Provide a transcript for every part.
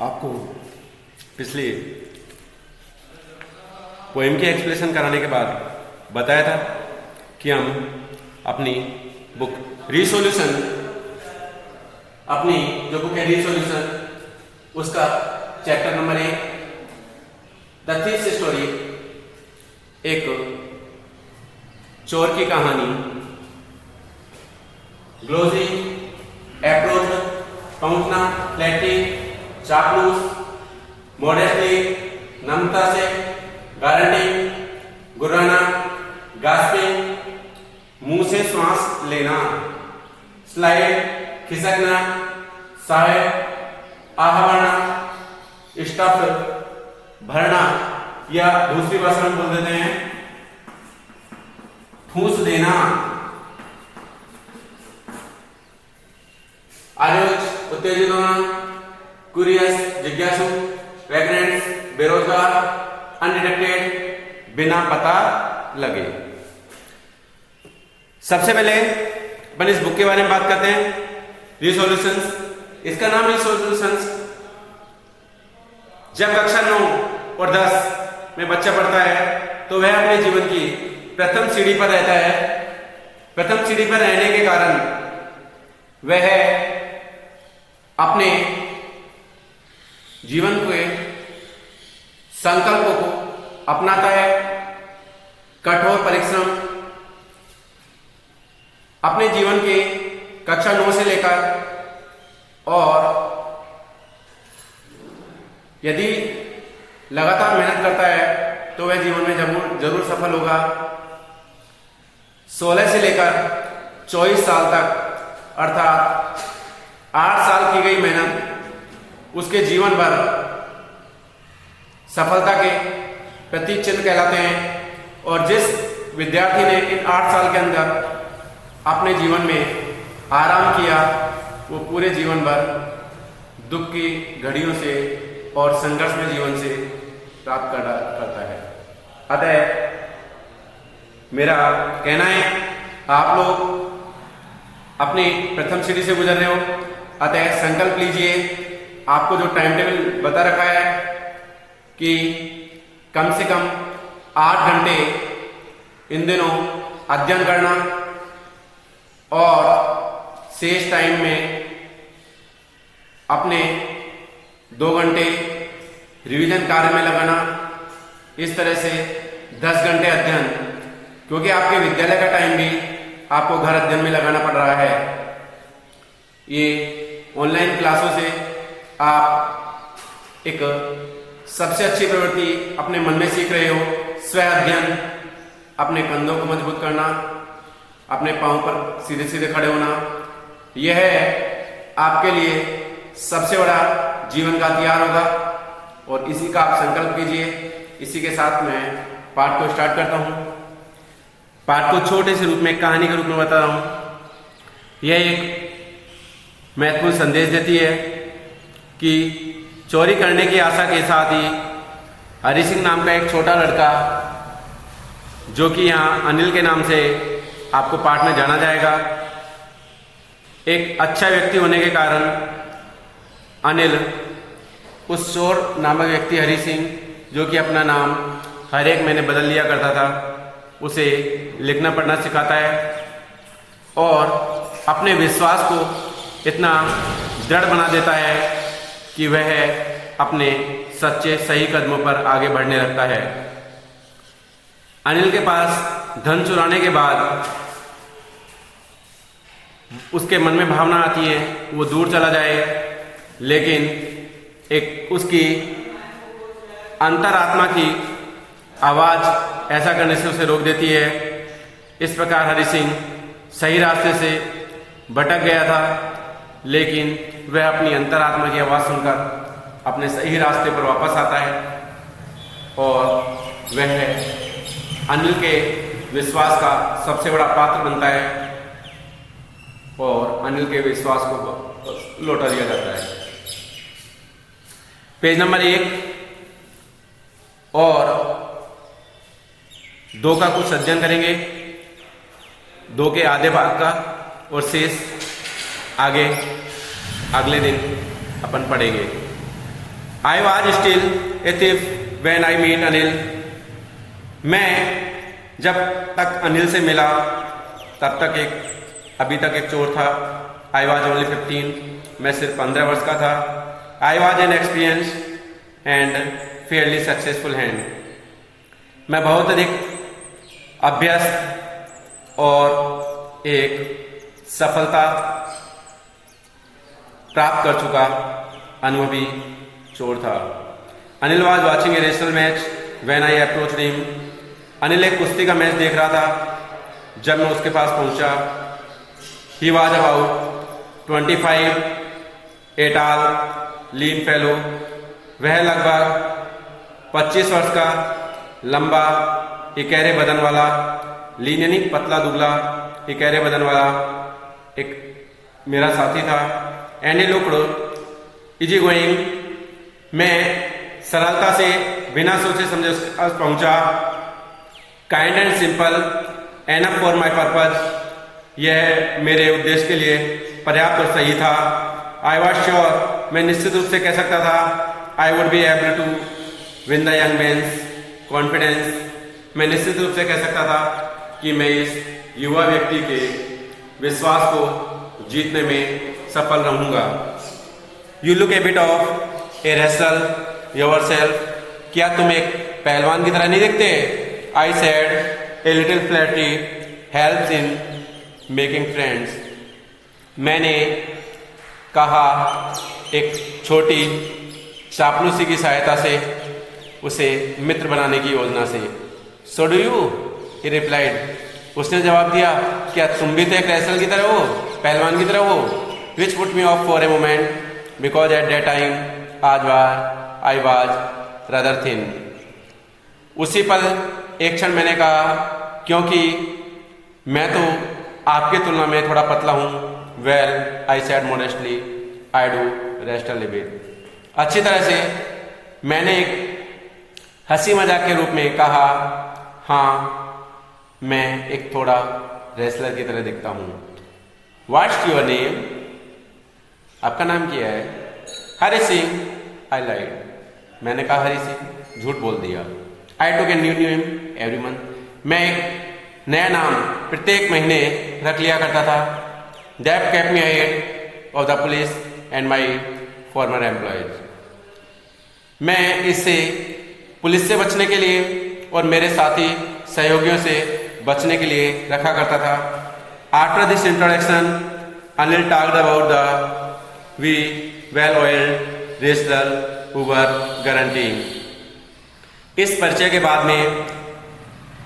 आपको पिछले पोएम के एक्सप्लेनेशन कराने के बाद बताया था कि हम अपनी बुक रिसोल्यूशन, अपनी जो बुक है रिसोल्यूशन, उसका chapter number 1 the thief story, एक चोर की कहानी, ग्लोजी, अप्रोच, पहुंचना, फ्लैटी, चापलूस, मॉडेस्टी, नम्रता से, गारंटी, गुर्राना, गास्पिंग, मुंह से श्वास लेना, स्लाइड, खिसकना, साहेब, आहवाना, स्टफ, भरना, या दूसरी भाषा में बोल देते हैं ठूस देना, आलोच, उत्तेजित होना, क्यूरियस, जिज्ञासु, वैग्रेंट्स, बेरोजगार, अनडिटेक्टेड, बिना पता लगे। सबसे पहले अपन इस बुक के बारे में बात करते हैं, रिसोल्यूशंस। इसका नाम रिसोल्यूशंस। जब कक्षा 9 और 10 में बच्चा पढ़ता है तो वह अपने जीवन की प्रथम सीढ़ी पर रहता है। प्रथम सीढ़ी पर रहने के कारण वह अपने जीवन के संकल्पों को अपनाता है, कठोर परिश्रम, अपने जीवन के कक्षा 9 से लेकर, और यदि लगातार मेहनत करता है तो वह जीवन में जरूर सफल होगा। 16 से लेकर 24 साल तक, अर्थात 8 साल की गई मेहनत उसके जीवन भर सफलता के प्रतीक चिन्ह कहलाते हैं। और जिस विद्यार्थी ने इन 8 साल के अंदर अपने जीवन में आराम किया, वो पूरे जीवन भर दुख की घड़ियों से और संघर्ष में जीवन से प्राप्त करता है। अतः मेरा कहना है, आप लोग अपनी प्रथम सीढ़ी से गुजर रहे हो, अतः संकल्प लीजिए। आपको जो टाइम टेबल बता रखा है कि कम से कम 8 घंटे इन दिनों अध्ययन करना और शेष टाइम में अपने 2 घंटे रिवीजन कार्य में लगाना। इस तरह से 10 घंटे अध्ययन, क्योंकि आपके विद्यालय का टाइम भी आपको घर अध्ययन में लगाना पड़ रहा है। ये ऑनलाइन क्लासों से आप एक सबसे अच्छी प्रवृत्ति अपने मन में सीख रहे हो, स्व अध्ययन, अपने कंधों को मजबूत करना, अपने पांव पर सीधे सीधे खड़े होना। यह आपके लिए सबसे बड़ा जीवन का हथियार होगा और इसी का आप संकल्प कीजिए। इसी के साथ मैं पाठ को स्टार्ट करता हूं। पाठ को छोटे से रूप में, कहानी के रूप में बता रहा हूं। यह एक महत्वपूर्ण संदेश देती है कि चोरी करने की आशा के साथ ही हरि सिंह नाम का एक छोटा लड़का, जो कि यहाँ अनिल के नाम से आपको पाठ में जाना जाएगा, एक अच्छा व्यक्ति होने के कारण अनिल उस चोर नामक व्यक्ति हरि सिंह, जो कि अपना नाम हर एक महीने बदल लिया करता था, उसे लिखना पढ़ना सिखाता है और अपने विश्वास को इतना दृढ़ बना देता है कि वह अपने सच्चे सही कदमों पर आगे बढ़ने लगता है। अनिल के पास धन चुराने के बाद उसके मन में भावना आती है वो दूर चला जाए, लेकिन एक उसकी अंतरात्मा की आवाज ऐसा करने से उसे रोक देती है। इस प्रकार हरि सिंह सही रास्ते से भटक गया था, लेकिन वह अपनी अंतरात्मा की आवाज सुनकर अपने सही रास्ते पर वापस आता है और वह अनिल के विश्वास का सबसे बड़ा पात्र बनता है और अनिल के विश्वास को लौटा दिया जाता है। पेज नंबर 1 और 2 का कुछ अध्ययन करेंगे, 2 के आधे भाग का, और शेष आगे अगले दिन अपन पढ़ेंगे। I was still a thief when I meet Anil. मैं जब तक अनिल से मिला तब तक अभी तक एक चोर था। आई वॉज ओनली 15, मैं सिर्फ 15 वर्ष का था। I was an experience and Fairlie successful hand. मैं बहुत अधिक अभ्यस्त और एक सफलता प्राप्त कर चुका अनुभवी चोर था। Anil was watching a wrestler match when I approached him. Anil एक कुश्ती का मैच देख रहा था जब मैं उसके पास पहुंचा। ही वॉज अबाउट 25, ए टाल लीन फेलो। वह लगभग 25 वर्ष का, लंबा, इकहरे बदन वाला, लीन यानी पतला दुबला, इकहरे बदन वाला एक मेरा साथी था। And he looked easy going. मैं सरलता से बिना सोचे समझे उसके पास पहुंचा। Kind and simple, enough for my purpose. यह मेरे उद्देश्य के लिए पर्याप्त और सही था। आई वॉज श्योर, मैं निश्चित रूप से कह सकता था, I would be able to win the young man's confidence. मैं निश्चित रूप से कह सकता था कि मैं इस युवा व्यक्ति के विश्वास को जीतने में सफल रहूंगा। You look A bit of a wrestler yourself. क्या तुम एक पहलवान की तरह नहीं दिखते? I said a little flattery helps in making friends. मैंने कहा एक छोटी चापलूसी की सहायता से, उसे मित्र बनाने की योजना से। So do you, he replied. उसने जवाब दिया, क्या तुम भी तो एक रेसलर की तरह हो, पहलवान की तरह हो? Which put me of for a moment because at that time I was rather thin. उसी पल एक क्षण मैंने कहा, क्योंकि मैं तो आपकी तुलना में थोड़ा पतला हूं। Well I said modestly, I do rest a little. अच्छी तरह से मैंने एक हंसी मजाक के रूप में कहा, हाँ मैं एक थोड़ा रेसलर की तरह दिखता हूं। What's your name? आपका नाम क्या है? हरि सिंह। आई लाइड। मैंने कहा हरि सिंह, झूठ बोल दिया। I took a new name every month. मैं एक नया नाम प्रत्येक महीने रख लिया करता था। That kept me ahead of the police and my farmer employees. मैं इससे पुलिस से बचने के लिए और मेरे साथी सहयोगियों से बचने के लिए रखा करता था। After this introduction Anil talked about the wee well oiled wrestler who were guaranteeing. इस परिचय के बाद में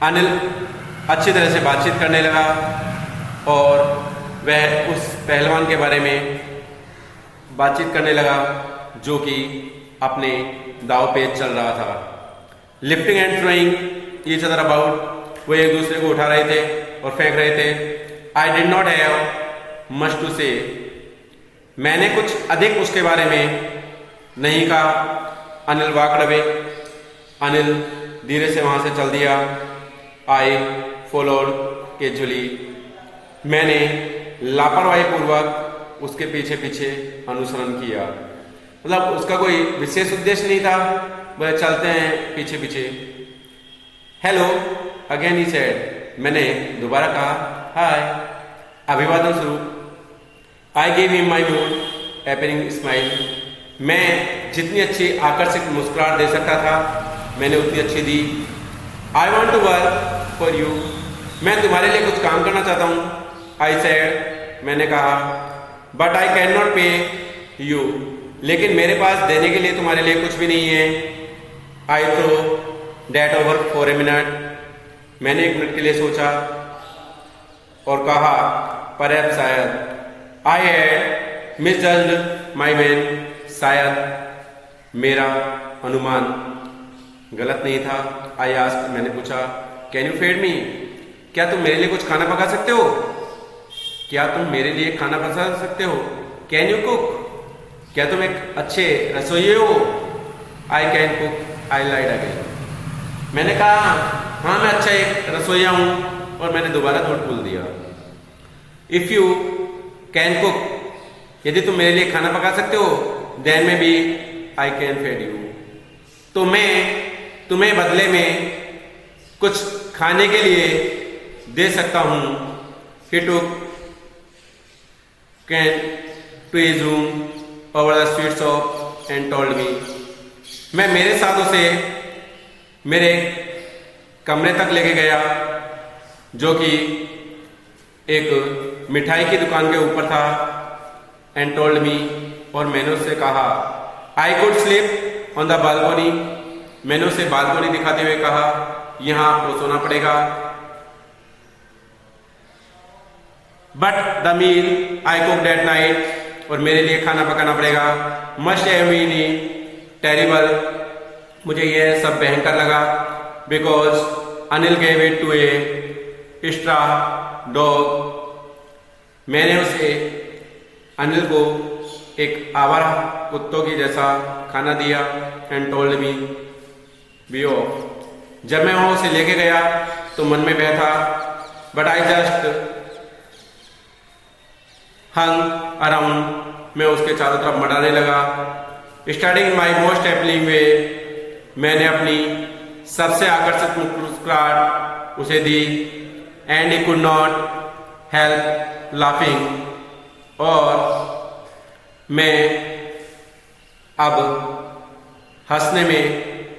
अनिल अच्छी तरह से बातचीत करने लगा और वह उस पहलवान के बारे में बातचीत करने लगा जो कि अपने दाव पेच चल रहा था। Lifting and throwing each other about. वो एक दूसरे को उठा रहे थे और फेंक रहे थे। I did not have much to say. मैंने कुछ अधिक उसके बारे में नहीं कहा। Anil walked away. अनिल धीरे से वहां से चल दिया। I followed casually. मैंने लापरवाही पूर्वक उसके पीछे पीछे अनुसरण किया। मतलब उसका कोई विशेष उद्देश्य नहीं था, वह चलते हैं पीछे पीछे। Hello again he said. मैंने दोबारा कहा, हाय। अभिवादन स्वरूप I give him my mood appearing smile. मैं जितनी अच्छी आकर्षक मुस्कुराहट दे सकता था मैंने उतनी अच्छी दी। I want to work for you. मैं तुम्हारे लिए कुछ काम करना चाहता हूँ। I said. मैंने कहा, but I can not pay you. लेकिन मेरे पास देने के लिए तुम्हारे लिए कुछ भी नहीं है। I thought that over for a minute. मैंने एक मिनट के लिए सोचा और कहा, परहैप्स शायद। I had misjudged my man. शायद मेरा अनुमान गलत नहीं था। I asked. मैंने पूछा, कैन यू फीड मी? क्या तुम मेरे लिए कुछ खाना पका सकते हो? क्या तुम मेरे लिए खाना पका सकते हो? Can you cook? क्या तुम एक अच्छे रसोइये हो? I can cook. I lied again. मैंने कहा, हाँ मैं अच्छा एक रसोइया हूँ, और मैंने दोबारा झूठ बोल दिया। इफ यू कैन कुक, यदि तुम मेरे लिए खाना पका सकते हो, then may be I can feed you. तो मैं तुम्हें बदले में कुछ खाने के लिए दे सकता हूँ। He took Ken to his room over the street shop and told me। मैं मेरे साथ उसे मेरे कमरे तक लेके गया जो कि एक मिठाई की दुकान के ऊपर था। एंड टोल्ड मी, और मैंने उससे कहा I could sleep on the balcony. मैंने उसे बालकोनी दिखाते हुए कहा यहाँ आपको सोना पड़ेगा। But the meal I cook that night, और मेरे लिए खाना पकाना पड़ेगा। मस्ट हैव बीन टेरिबल, मुझे यह सब भयंकर लगा। Because Anil gave it to a stray dog, मैंने उसे अनिल को एक आवारा कुत्तों की जैसा खाना दिया। And told me be off. जब मैं वहां उसे लेके गया तो मन में भय था। But I just hung around, मैं उसके चारों तरफ मडाने लगा। स्टार्टिंग माई मोस्ट एपलिंग वे, मैंने अपनी सबसे आकर्षक मुस्कुराहट उसे दी। And he could not help laughing, और मैं अब हंसने में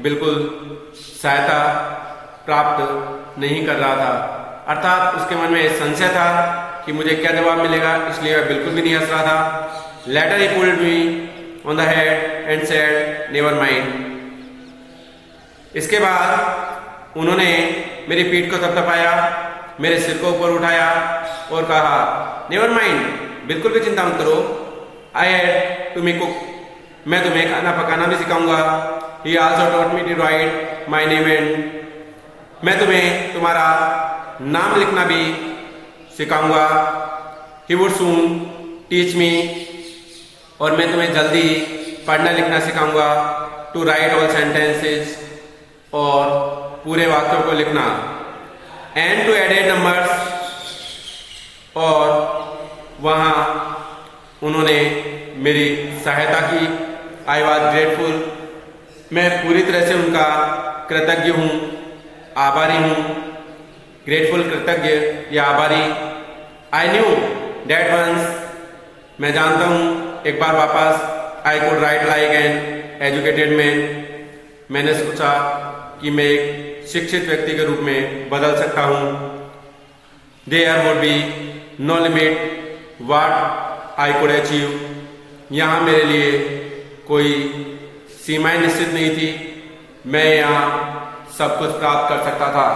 बिल्कुल सहायता प्राप्त नहीं कर रहा था। अर्थात उसके मन में संशय था कि मुझे क्या जवाब मिलेगा, इसलिए वह बिल्कुल भी नहीं हंस रहा था। Later he pulled me on the head and said never mind. इसके बाद उन्होंने मेरी पीठ को थपथपाया, मेरे सिर को ऊपर उठाया और कहा नेवर माइंड, बिल्कुल भी चिंता मत करो। I had to me cook, मैं तुम्हें खाना पकाना भी सिखाऊंगा। He also taught me to write my name and, मैं तुम्हें तुम्हारा नाम लिखना भी सिखाऊंगा। He would soon teach me, और मैं तुम्हें जल्दी पढ़ना लिखना सिखाऊंगा। टू राइट ऑल सेंटेंसेस, और पूरे वाक्यों को लिखना। एंड टू एडेड नंबर्स, और वहाँ उन्होंने मेरी सहायता की। आई वॉज ग्रेटफुल, मैं पूरी तरह से उनका कृतज्ञ हूँ, आभारी हूँ। ग्रेटफुल, कृतज्ञ या आभारी। आई न्यू डेट वंस, मैं जानता हूँ एक बार वापस। I could write like an educated man, मैंने सोचा कि मैं एक शिक्षित व्यक्ति के रूप में बदल सकता हूँ। There would be no limit what I could achieve, यहाँ मेरे लिए कोई सीमाएं निश्चित नहीं थी, मैं यहाँ सब कुछ प्राप्त कर सकता था।